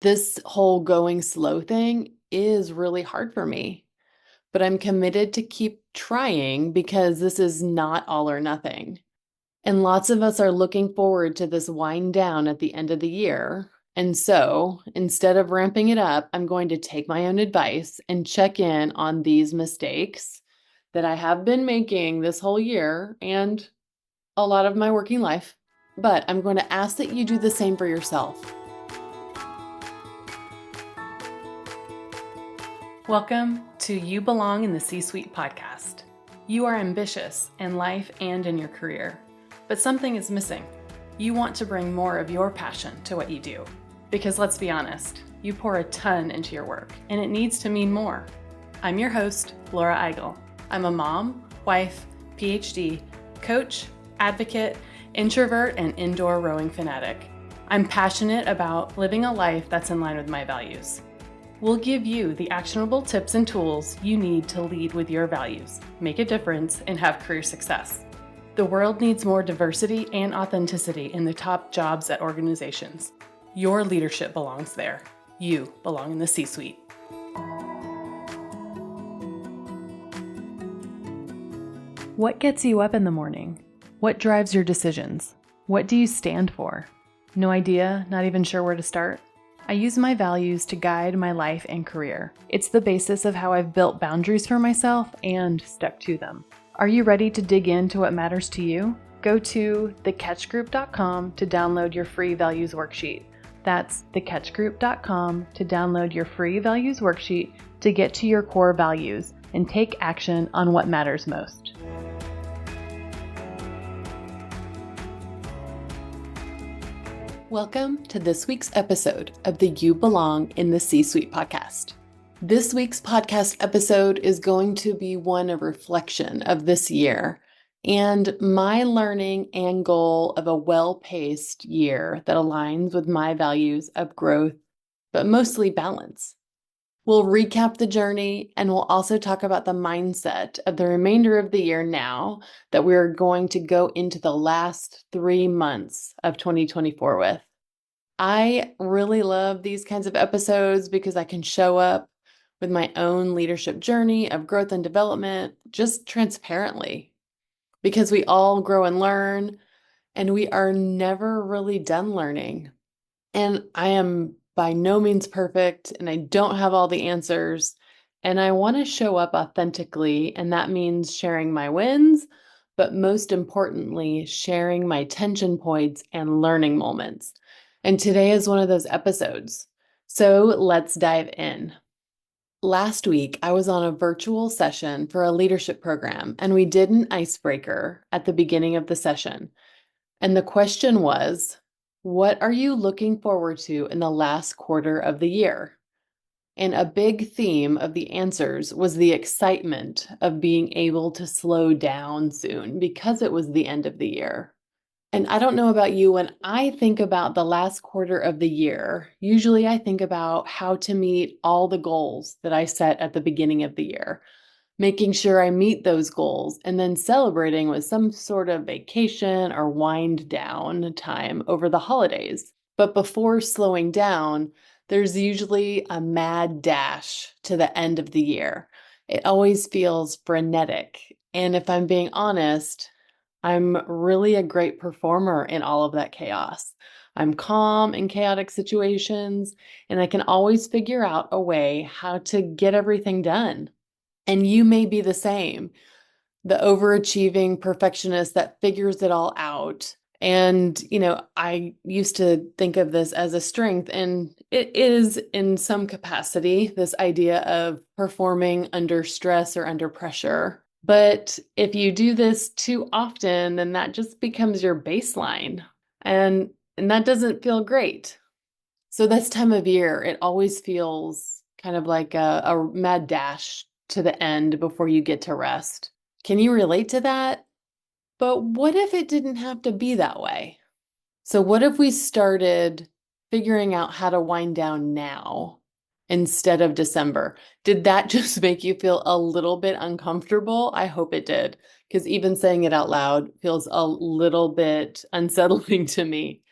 This whole going slow thing is really hard for me, but I'm committed to keep trying because this is not all or nothing. And lots of us are looking forward to this wind down at the end of the year. And so instead of ramping it up, I'm going to take my own advice and check in on these mistakes that I have been making this whole year and a lot of my working life. But I'm going to ask that you do the same for yourself. Welcome to You Belong in the C-Suite podcast. You are ambitious in life and in your career, but something is missing. You want to bring more of your passion to what you do. Because let's be honest, you pour a ton into your work, and it needs to mean more. I'm your host, Laura Eigel. I'm a mom, wife, PhD, coach, advocate, introvert, and indoor rowing fanatic. I'm passionate about living a life that's in line with my values. We'll give you the actionable tips and tools you need to lead with your values, make a difference, and have career success. The world needs more diversity and authenticity in the top jobs at organizations. Your leadership belongs there. You belong in the C-Suite. What gets you up in the morning? What drives your decisions? What do you stand for? No idea, not even sure where to start? I use my values to guide my life and career. It's the basis of how I've built boundaries for myself and stuck to them. Are you ready to dig into what matters to you? Go to thecatchgroup.com to download your free values worksheet. That's thecatchgroup.com to download your free values worksheet to get to your core values and take action on what matters most. Welcome to this week's episode of the You Belong in the C-Suite podcast. This week's podcast episode is going to be one of reflection of this year and my learning and goal of a well-paced year that aligns with my values of growth, but mostly balance. We'll recap the journey and we'll also talk about the mindset of the remainder of the year now that we're going to go into the last 3 months of 2024 with. I really love these kinds of episodes because I can show up with my own leadership journey of growth and development just transparently because we all grow and learn and we are never really done learning. And I am by no means perfect and I don't have all the answers. And I want to show up authentically. And that means sharing my wins, but most importantly, sharing my tension points and learning moments. And today is one of those episodes. So let's dive in. Last week, I was on a virtual session for a leadership program, and we did an icebreaker at the beginning of the session. And the question was, what are you looking forward to in the last quarter of the year? And a big theme of the answers was the excitement of being able to slow down soon because it was the end of the year. And I don't know about you, when I think about the last quarter of the year, usually I think about how to meet all the goals that I set at the beginning of the year, making sure I meet those goals, and then celebrating with some sort of vacation or wind down time over the holidays. But before slowing down, there's usually a mad dash to the end of the year. It always feels frenetic. And if I'm being honest, I'm really a great performer in all of that chaos. I'm calm in chaotic situations, and I can always figure out a way how to get everything done. And you may be the same, the overachieving perfectionist that figures it all out. And, I used to think of this as a strength, and it is in some capacity, this idea of performing under stress or under pressure. But if you do this too often, then that just becomes your baseline. And that doesn't feel great. So this time of year, it always feels kind of like a mad dash to the end before you get to rest. Can you relate to that? But what if it didn't have to be that way? So what if we started figuring out how to wind down now instead of December? Did that just make you feel a little bit uncomfortable? I hope it did, because even saying it out loud feels a little bit unsettling to me.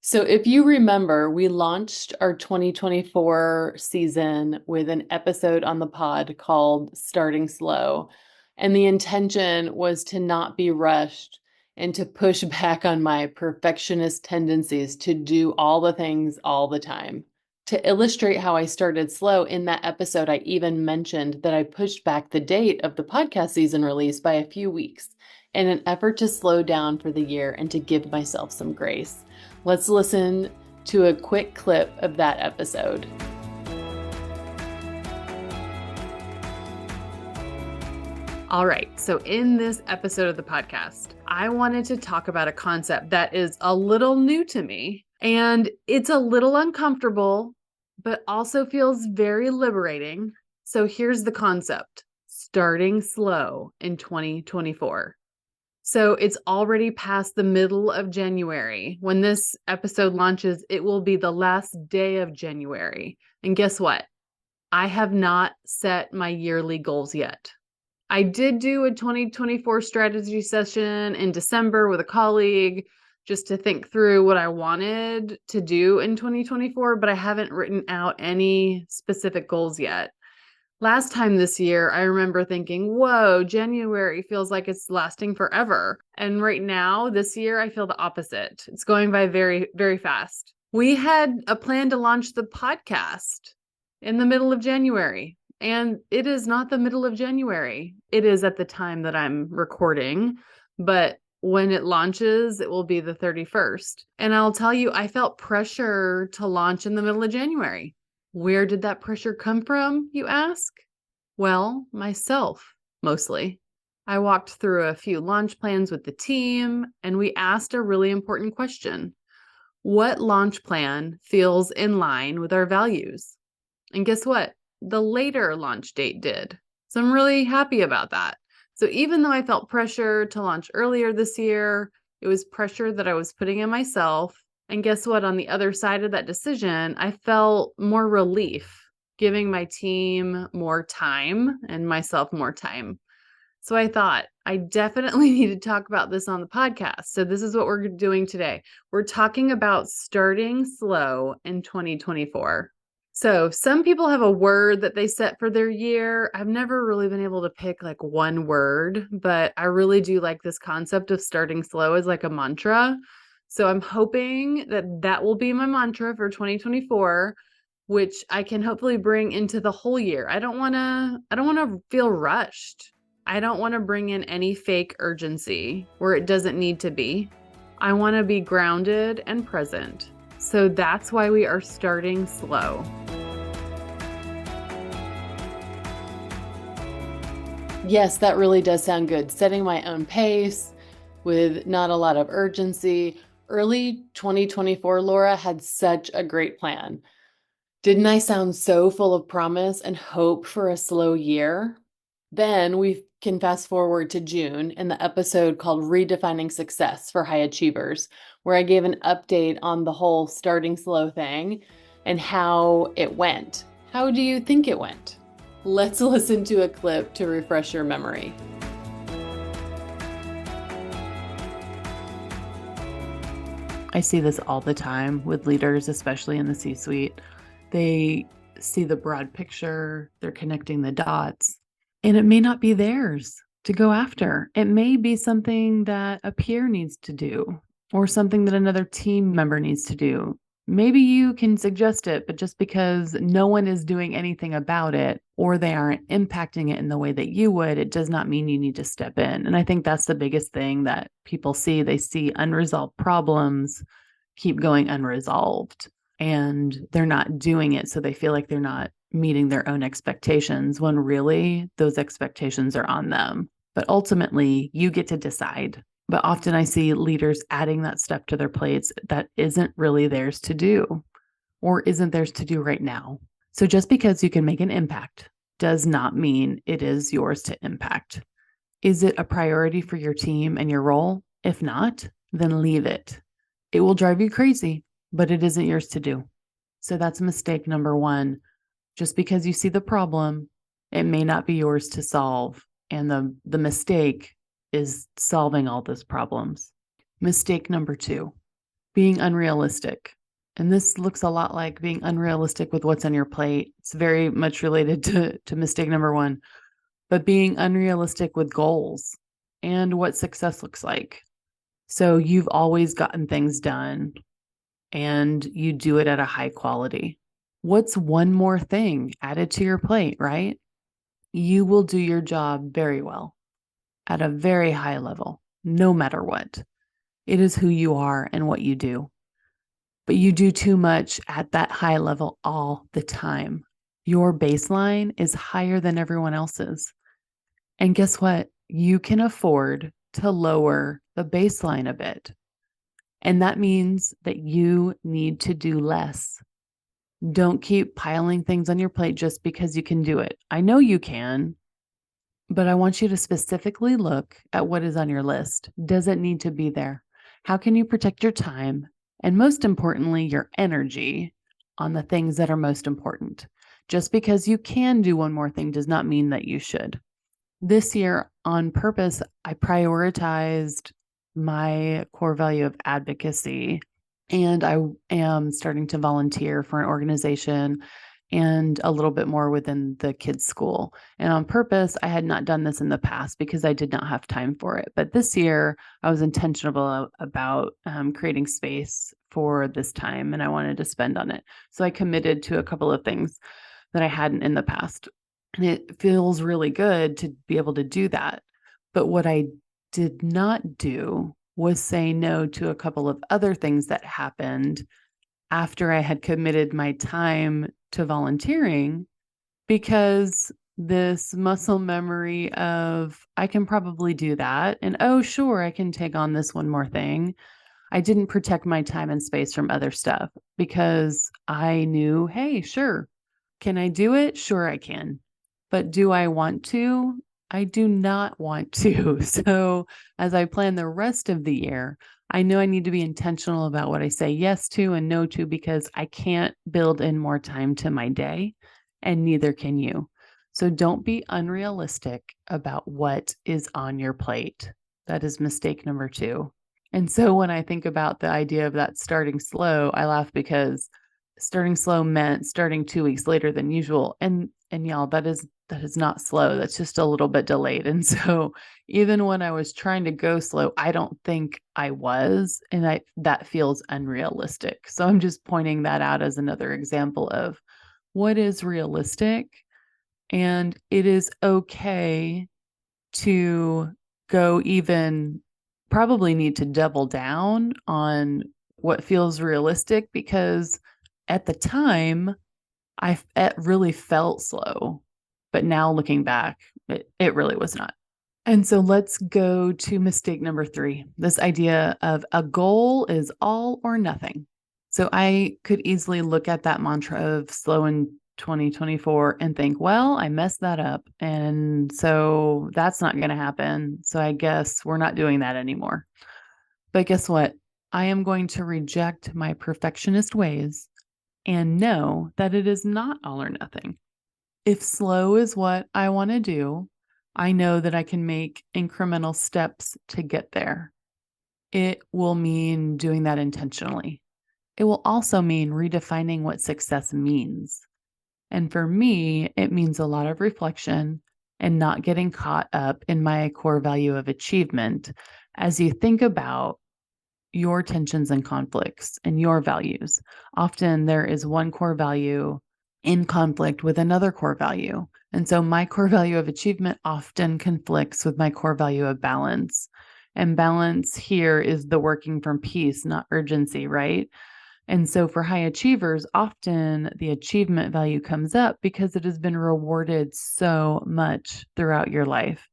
So, if you remember, we launched our 2024 season with an episode on the pod called Starting Slow. And the intention was to not be rushed and to push back on my perfectionist tendencies to do all the things all the time. To illustrate how I started slow, in that episode, I even mentioned that I pushed back the date of the podcast season release by a few weeks in an effort to slow down for the year and to give myself some grace. Let's listen to a quick clip of that episode. All right, so in this episode of the podcast, I wanted to talk about a concept that is a little new to me, and it's a little uncomfortable, but also feels very liberating. So here's the concept: starting slow in 2024. So it's already past the middle of January. When this episode launches, it will be the last day of January. And guess what? I have not set my yearly goals yet. I did do a 2024 strategy session in December with a colleague just to think through what I wanted to do in 2024, but I haven't written out any specific goals yet. Last time this year, I remember thinking, whoa, January feels like it's lasting forever. And right now, this year, I feel the opposite. It's going by very, very fast. We had a plan to launch the podcast in the middle of January, and it is not the middle of January. It is at the time that I'm recording, but when it launches, it will be the 31st. And I'll tell you, I felt pressure to launch in the middle of January. Where did that pressure come from, you ask? Well, myself, mostly. I walked through a few launch plans with the team, and we asked a really important question. What launch plan feels in line with our values? And guess what? The later launch date did. So I'm really happy about that. So even though I felt pressure to launch earlier this year, it was pressure that I was putting in myself. And guess what? On the other side of that decision, I felt more relief, giving my team more time and myself more time. So I thought I definitely need to talk about this on the podcast. So this is what we're doing today. We're talking about starting slow in 2024. So some people have a word that they set for their year. I've never really been able to pick like one word, but I really do like this concept of starting slow as like a mantra. So I'm hoping that that will be my mantra for 2024, which I can hopefully bring into the whole year. I don't want to feel rushed. I don't want to bring in any fake urgency where it doesn't need to be. I want to be grounded and present. So that's why we are starting slow. Yes, that really does sound good. Setting my own pace with not a lot of urgency. Early 2024, Laura, had such a great plan. Didn't I sound so full of promise and hope for a slow year? Then we can fast forward to June in the episode called Redefining Success for High Achievers, where I gave an update on the whole starting slow thing and how it went. How do you think it went? Let's listen to a clip to refresh your memory. I see this all the time with leaders, especially in the C-suite. They see the broad picture, they're connecting the dots, and it may not be theirs to go after. It may be something that a peer needs to do or something that another team member needs to do. Maybe you can suggest it, but just because no one is doing anything about it or they aren't impacting it in the way that you would, it does not mean you need to step in. And I think that's the biggest thing that people see. They see unresolved problems keep going unresolved, and they're not doing it. So they feel like they're not meeting their own expectations when really those expectations are on them. But ultimately, you get to decide. But often I see leaders adding that step to their plates that isn't really theirs to do or isn't theirs to do right now. So just because you can make an impact does not mean it is yours to impact. Is it a priority for your team and your role? If not, then leave it. It will drive you crazy, but it isn't yours to do. So that's mistake number one. Just because you see the problem, it may not be yours to solve. And the mistake is solving all those problems. Mistake number two, being unrealistic. And this looks a lot like being unrealistic with what's on your plate. It's very much related to mistake number one, but being unrealistic with goals and what success looks like. So you've always gotten things done and you do it at a high quality. What's one more thing added to your plate, right? You will do your job very well at a very high level, no matter what. It is who you are and what you do. But you do too much at that high level all the time. Your baseline is higher than everyone else's. And guess what? You can afford to lower the baseline a bit. And that means that you need to do less. Don't keep piling things on your plate just because you can do it. I know you can, but I want you to specifically look at what is on your list. Does it need to be there? How can you protect your time? And most importantly, your energy on the things that are most important. Just because you can do one more thing does not mean that you should. This year, on purpose, I prioritized my core value of advocacy, and I am starting to volunteer for an organization and a little bit more within the kids' school. And on purpose, I had not done this in the past because I did not have time for it. But this year, I was intentional about creating space for this time, and I wanted to spend on it. So I committed to a couple of things that I hadn't in the past. And it feels really good to be able to do that. But what I did not do was say no to a couple of other things that happened after I had committed my time to volunteering, because this muscle memory of I can probably do that. And oh, sure, I can take on this one more thing. I didn't protect my time and space from other stuff because I knew, hey, sure, can I do it? Sure, I can. But do I want to? I do not want to. So as I plan the rest of the year, I know I need to be intentional about what I say yes to and no to, because I can't build in more time to my day, and neither can you. So don't be unrealistic about what is on your plate. That is mistake number two. And so when I think about the idea of that starting slow, I laugh because starting slow meant starting 2 weeks later than usual. And y'all, that is not slow. That's just a little bit delayed. And so even when I was trying to go slow, I don't think I was, and that feels unrealistic. So I'm just pointing that out as another example of what is realistic. And it is okay to go even probably need to double down on what feels realistic, because at the time it really felt slow, but now looking back, it really was not. And so let's go to mistake number three, this idea of a goal is all or nothing. So I could easily look at that mantra of slow in 2024 and think, well, I messed that up. And so that's not going to happen. So I guess we're not doing that anymore. But guess what? I am going to reject my perfectionist ways and know that it is not all or nothing. If slow is what I want to do, I know that I can make incremental steps to get there. It will mean doing that intentionally. It will also mean redefining what success means. And for me, it means a lot of reflection and not getting caught up in my core value of achievement as you think about your tensions and conflicts and your values. Often there is one core value in conflict with another core value. And so my core value of achievement often conflicts with my core value of balance. And balance here is the working from peace, not urgency, right? And so for high achievers, often the achievement value comes up because it has been rewarded so much throughout your life.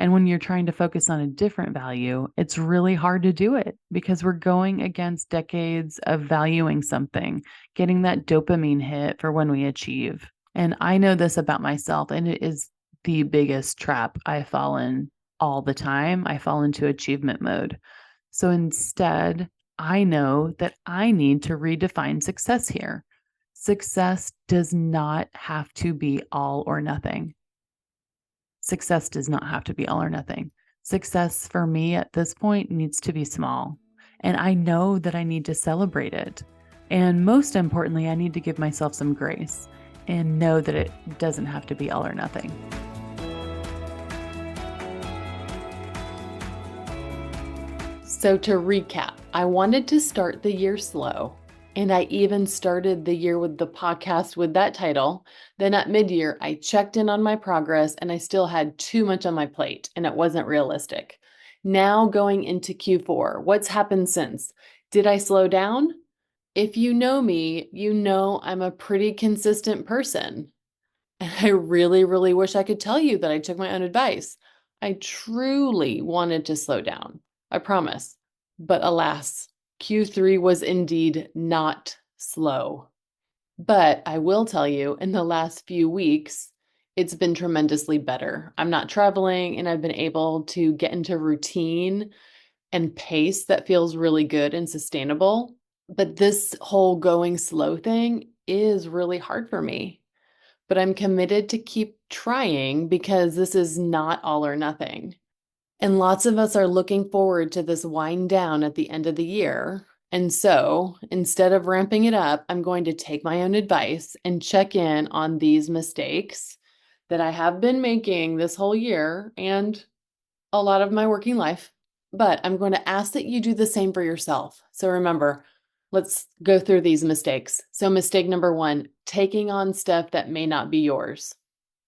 And when you're trying to focus on a different value, it's really hard to do it because we're going against decades of valuing something, getting that dopamine hit for when we achieve. And I know this about myself, and it is the biggest trap I fall in all the time. I fall into achievement mode. So instead, I know that I need to redefine success here. Success does not have to be all or nothing. Success does not have to be all or nothing. Success for me at this point needs to be small. And I know that I need to celebrate it. And most importantly, I need to give myself some grace and know that it doesn't have to be all or nothing. So to recap, I wanted to start the year slow. And I even started the year with the podcast with that title. Then at mid-year, I checked in on my progress and I still had too much on my plate and it wasn't realistic. Now going into Q4, what's happened since? Did I slow down? If you know me, you know I'm a pretty consistent person. And I really, really wish I could tell you that I took my own advice. I truly wanted to slow down. I promise. But alas, Q3 was indeed not slow. But I will tell you, in the last few weeks, it's been tremendously better. I'm not traveling and I've been able to get into routine and pace that feels really good and sustainable. But this whole going slow thing is really hard for me. But I'm committed to keep trying because this is not all or nothing. And lots of us are looking forward to this wind down at the end of the year. And so instead of ramping it up, I'm going to take my own advice and check in on these mistakes that I have been making this whole year and a lot of my working life. But I'm going to ask that you do the same for yourself. So remember, let's go through these mistakes. So, mistake number one, taking on stuff that may not be yours.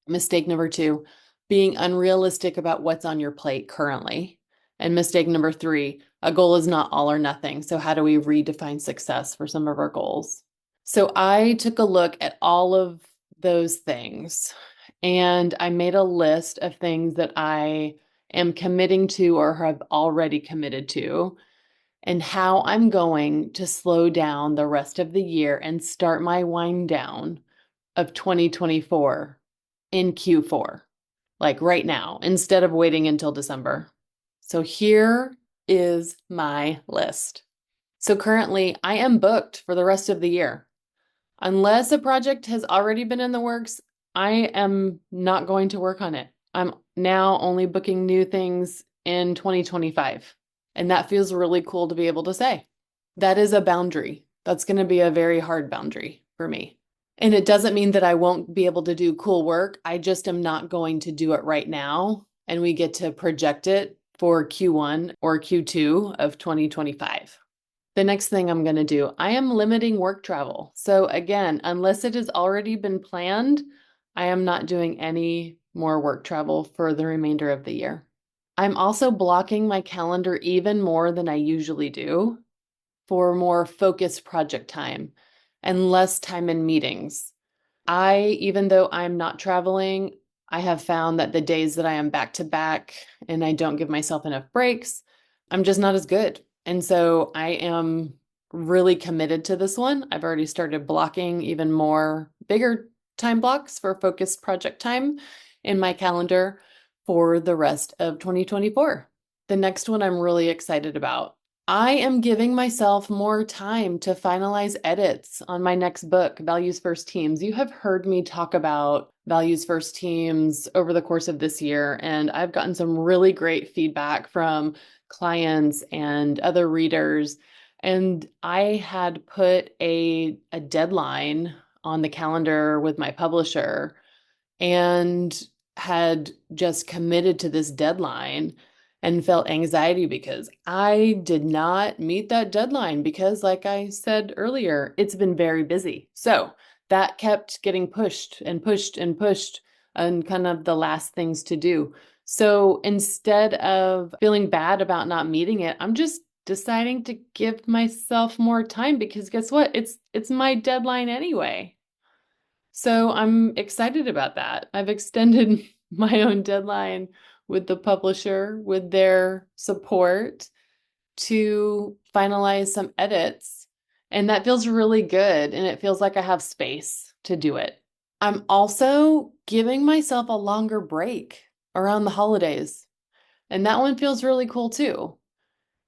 Mistake number two, being unrealistic about what's on your plate currently. And mistake number three, a goal is not all or nothing. So, how do we redefine success for some of our goals? So, I took a look at all of those things and I made a list of things that I am committing to or have already committed to, and how I'm going to slow down the rest of the year and start my wind down of 2024 in Q4, like right now, instead of waiting until December. So here is my list. So currently, I am booked for the rest of the year. Unless a project has already been in the works, I am not going to work on it. I'm now only booking new things in 2025. And that feels really cool to be able to say. That is a boundary. That's going to be a very hard boundary for me. And it doesn't mean that I won't be able to do cool work. I just am not going to do it right now. And we get to project it for Q1 or Q2 of 2025. The next thing I'm going to do, I am limiting work travel. So again, unless it has already been planned, I am not doing any more work travel for the remainder of the year. I'm also blocking my calendar even more than I usually do for more focused project time and less time in meetings. Even though I'm not traveling, I have found that the days that I am back to back and I don't give myself enough breaks, I'm just not as good. And so I am really committed to this one. I've already started blocking even more bigger time blocks for focused project time in my calendar for the rest of 2024. The next one I'm really excited about. I am giving myself more time to finalize edits on my next book, Values First Teams. You have heard me talk about Values First Teams over the course of this year, and I've gotten some really great feedback from clients and other readers. And I had put a deadline on the calendar with my publisher and had just committed to this deadline and felt anxiety because I did not meet that deadline because, like I said earlier, it's been very busy. So that kept getting pushed and pushed and pushed and kind of the last things to do. So instead of feeling bad about not meeting it, I'm just deciding to give myself more time because guess what? It's my deadline anyway. So I'm excited about that. I've extended my own deadline with the publisher, with their support to finalize some edits. And that feels really good. And it feels like I have space to do it. I'm also giving myself a longer break around the holidays. And that one feels really cool too.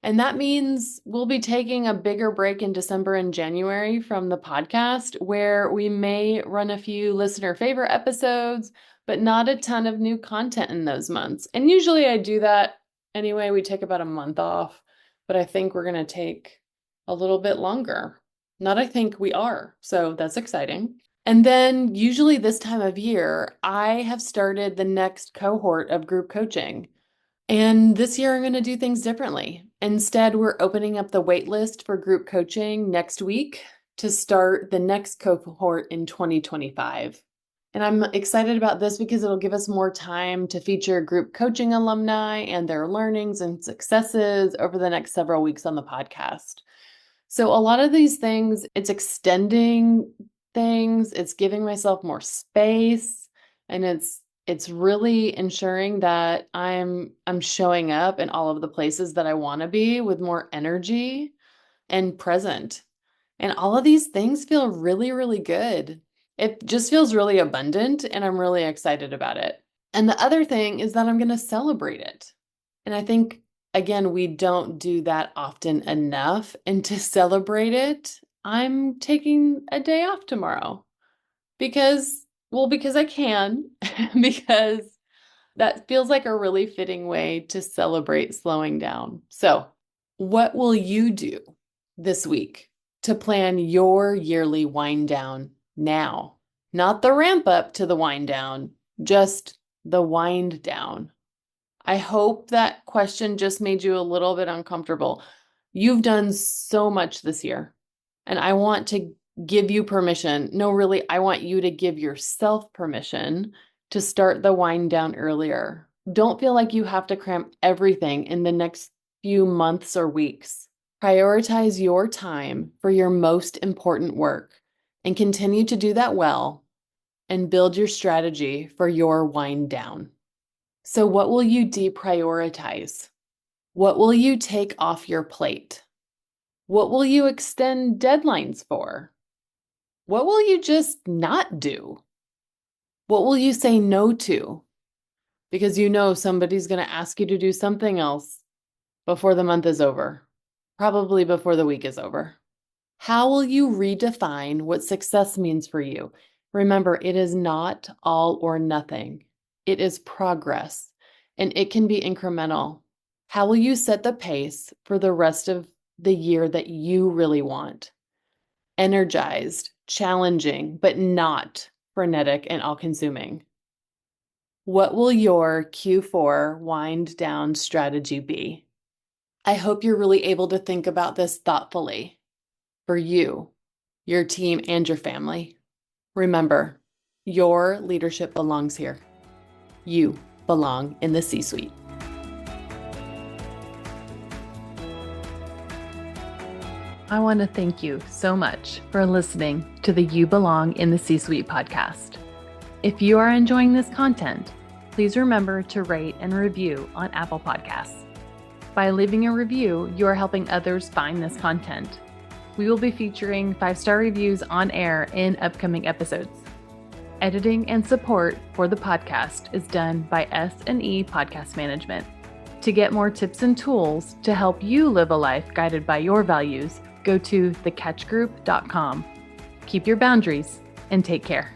And that means we'll be taking a bigger break in December and January from the podcast, where we may run a few listener favorite episodes, but not a ton of new content in those months. And usually I do that anyway. We take about a month off but I think we're going to take a little bit longer. Not I think we are. So that's exciting. And then usually this time of year, I have started the next cohort of group coaching. And this year, I'm going to do things differently. Instead, we're opening up the wait list for group coaching next week to start the next cohort in 2025. And I'm excited about this because it'll give us more time to feature group coaching alumni and their learnings and successes over the next several weeks on the podcast. So, a lot of these things, it's extending things, it's giving myself more space, and it's really ensuring that I'm showing up in all of the places that I want to be with more energy and present. And all of these things feel really, really good. It just feels really abundant, and I'm really excited about it. And the other thing is that I'm going to celebrate it. And I think, again, we don't do that often enough. And to celebrate it, I'm taking a day off tomorrow because I can, because that feels like a really fitting way to celebrate slowing down. So, what will you do this week to plan your yearly wind down now? Not the ramp up to the wind down, just the wind down. I hope that question just made you a little bit uncomfortable. You've done so much this year, and I want to give you permission. No, really, I want you to give yourself permission to start the wind down earlier. Don't feel like you have to cram everything in the next few months or weeks. Prioritize your time for your most important work and continue to do that well and build your strategy for your wind down. So, what will you deprioritize? What will you take off your plate? What will you extend deadlines for? What will you just not do? What will you say no to? Because you know somebody's going to ask you to do something else before the month is over, probably before the week is over. How will you redefine what success means for you? Remember, it is not all or nothing. It is progress, and it can be incremental. How will you set the pace for the rest of the year that you really want? Energized, challenging, but not frenetic and all-consuming. What will your Q4 wind down strategy be? I hope you're really able to think about this thoughtfully for you, your team, and your family. Remember, your leadership belongs here. You belong in the C-suite. I want to thank you so much for listening to the You Belong in the C-Suite podcast. If you are enjoying this content, please remember to rate and review on Apple Podcasts. By leaving a review, you are helping others find this content. We will be featuring 5-star reviews on air in upcoming episodes. Editing and support for the podcast is done by S&E Podcast Management. To get more tips and tools to help you live a life guided by your values, go to thecatchgroup.com. Keep your boundaries and take care.